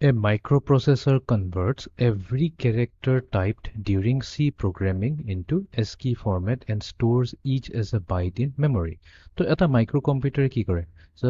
A microprocessor converts every character typed during C programming into ASCII format and stores each as a byte in memory. So এটা microcomputer কি কৰে? So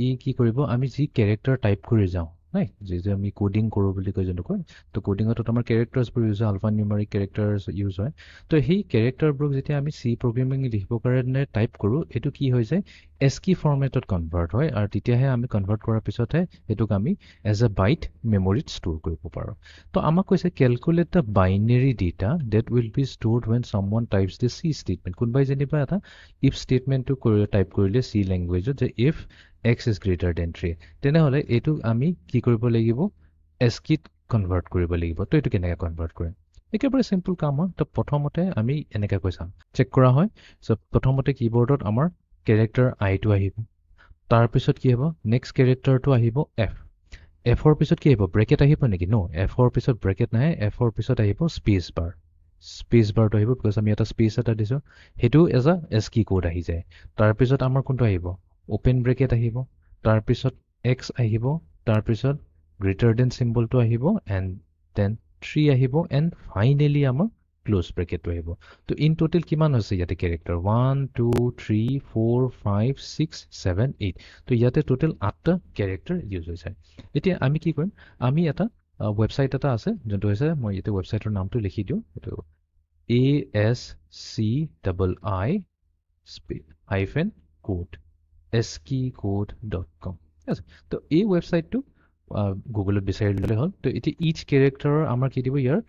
ই কি কৰিব আমি যি character type কৰি যাওঁ নাই যে আমি কোডিং কৰো বুলি কয় যেন কয় তো কোডিংত আমাৰ characters বোৰ ইউজ হয় alpha numeric characters ইউজ হয় তো সেই character বোৰ যেতিয়া আমি C programming লিখিব কাৰণে টাইপ কৰো এটো কি হৈ যায় ASCII formatত convert হয় আৰু তেতিয়াহে আমি convert কৰাৰ পিছতহে এটোক আমি as a byte memory store কৰিব পাৰো তো আমাক কৈছে calculate the binary data that will be stored when someone types the C statement কোনবাই যেনিবা এটা if statement to type কৰিলে C language যে if x is greater than 3 তেনেহলে এটো আমি কি কৰিব লাগিব ASCII convert কৰিব লাগিব তো এটো কেনেকৈ convert কৰিম একেবাৰে সিম্পল কাম হয় তো প্ৰথমতে আমি এনেকা কৈছাম চেক কৰা হয় সো প্ৰথমতে কিবোৰ্ডত আমাৰ character I টো আহিব তাৰ পিছত কি হ'ব next character টো আহিব f f ৰ পিছত কি আহিব ব্ৰেকেট আহিব নেকি নো f ৰ পিছত ব্ৰেকেট নাই f ৰ পিছত আহিব স্পেস বাৰ টো আহিব because আমি এটা স্পেস এটা দিছো হেতু এজ আ ASCII কোড আহি যায় তাৰ পিছত আমাৰ কোনটো আহিব ওপেন ব্ৰেকেট আহিব তাৰ পিছত x আহিব তাৰ পিছত greater than symbol টো আহিব and then 3 আহিব and finally আমাৰ ক্লোজ ব্ৰেকেট টো আহিব তো ইন টোটাল কিমান হৈছে ইয়াতে ক্যাৰেক্টাৰ 1 2 3 4 5 6 7 8 তো ইয়াতে টোটাল 8টা ক্যাৰেক্টাৰ ইউজ হৈছে এতিয়া আমি কি কৰিম আমি এটা ওয়েবসাইট এটা আছে যোনটো হৈছে মই ইয়াতে ওয়েবসাইটৰ নামটো লিখি দিও এটো ASCII-code asciicode.com আছে তো এই ওয়েবসাইটটো গুগলত বিচাৰি ললে হল তো এটি ইচ ক্যাৰেক্টাৰৰ আমাৰ কি দিব ইয়াৰ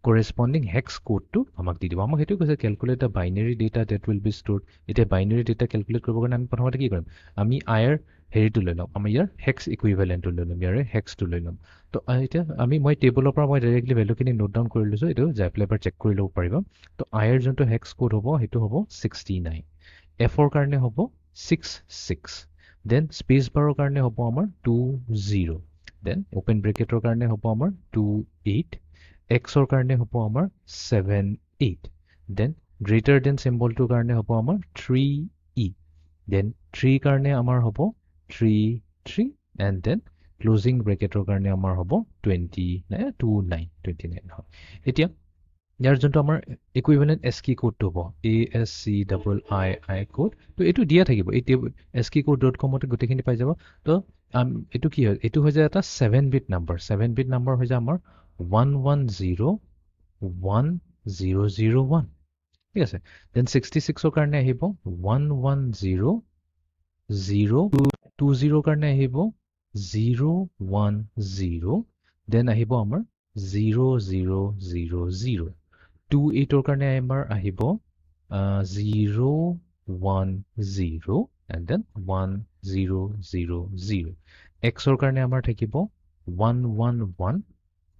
corresponding hex code to আমাক দি দিব আমাক হেতু কৈছে calculate the binary data that will be stored এটা binary data calculate কৰিব কাৰণে আমি প্ৰথমতে কি কৰিম আমি i ৰ হেৰিটো লৈ লম আমি ইয়াৰ hex equivalent টো লৈ লম ইয়াৰ hex টো লৈ লম তো এতিয়া আমি মই টেবুলৰ পৰা মই ডাইৰেক্টলি ভ্যালুখিনি নোট ডাউন কৰি লৈছো এটো জাপলে এবাৰ চেক কৰি লব পাৰিব তো i ৰ যোনটো hex code হ'ব হেতু হ'ব 69 f ৰ কাৰণে হ'ব 66 then space bar ৰ কাৰণে হ'ব আমাৰ 20 then open bracket ৰ কাৰণে হ'ব আমাৰ 28 x or karne hobo amar 7 8 then greater than symbol to karne hobo amar 3e then 3 karne amar hobo 3 3 and then closing bracket or karne amar hobo 29 etia yar jonto amar equivalent ASCII code to hobo ASCII code to etu dia thakibo ei asciicode.com ote gotekhini pai jabo to etu ki hoy etu hoy jay eta 7 bit number hoy jay amar 110101 ঠিক আছে then 66 ৰ কাৰণে আহিব 110020 কাৰণে আহিব 010 then আহিব আমাৰ 0000 28 ৰ কাৰণে আমাৰ আহিব 010 and then 1000 x ৰ কাৰণে আমাৰ থাকিব 111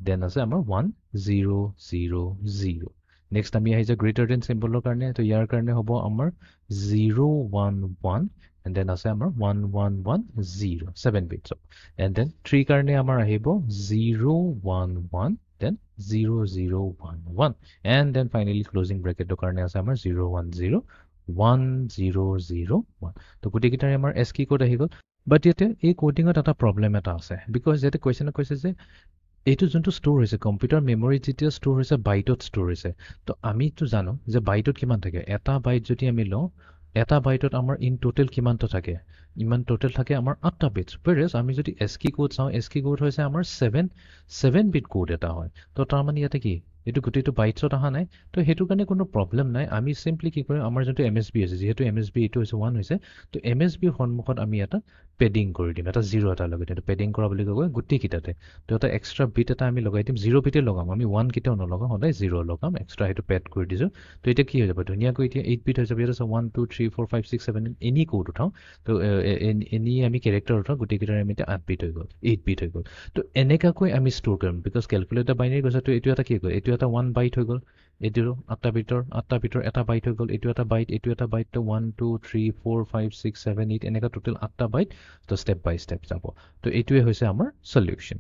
then as amar 1000 next ami ahi ja greater than symbol or karne to yar karne hobo amar 011 and then as amar 1110 7 bits and then 3 karne amar ahibo 011 then 0011 and then finally closing bracket to karne as amar 010 1001 to guti gitare amar ASCII code ahi gol but yete ei coding ot eta problem eta ase because yete question koise je এইটো যোনটো store হৈছে computer memory যেতিয়া store হৈছে বাইটত store হৈছে তো আমি তো জানো যে বাইটত কিমান থাকে এটা বাইট যদি আমি লওঁ এটা বাইটত আমাৰ ইন টোটাল কিমানটা থাকে ইমান টোটাল থাকে আমাৰ 8টা বিটস whereas আমি যদি ASCII কোড চাওঁ ASCII কোড হৈছে আমাৰ 7 বিট কোড এটা হয় তো তাৰ মানে ইয়াতে কি এটো গুটিটো বাইটছত আহা নাই তো হেতু কাৰণে কোনো প্ৰবলেম নাই আমি সিম্পলি কি কৰিম আমাৰ যোনটো MSB আছে যেহেতু MSB এটো হৈছে 1 হৈছে তো MSB সন্মুখত আমি এটা পেডিং কৰি দিম এটা 0 এটা লগাই দিম পেডিং কৰা বুলি কয় গুটি কিটাতে তো এটা এক্সট্ৰা বিট এটা আমি লগাই দিম 0 বিটে লগাম আমি 1 কিটাও নলগাম সদায় 0 লগাম এক্সট্ৰা হেতু পেড কৰি দিছো তো এটা কি হৈ যাব ধুনিয়া কৈ এতিয়া 8 বিট হৈ যাব এটা 1 2 3 4 5 6 7 এনি কোড উঠাও তো এনি আমি ক্যাৰেক্টাৰ উঠাও গুটি কিটাৰ আমি 8 বিট হৈ গল 8 বিট হৈ গল তো এনেকা কৈ আমি স্টোৰ কৰিম বিকজ ক্যালকুলেটৰ বাইনাৰি কৈছে তো এটো এটা কি গল এটো এটা 1 বাইট হৈ গল এটো 8টা বিটৰ এটা বাইট হৈ গল এটো এটা বাইট তো 1 2 3 4 5 6 7 8 এনেকা টোটাল 8টা বাইট তো স্টেপ বাই স্টেপ যাব তো এটোৱে হৈছে আমাৰ সলিউশন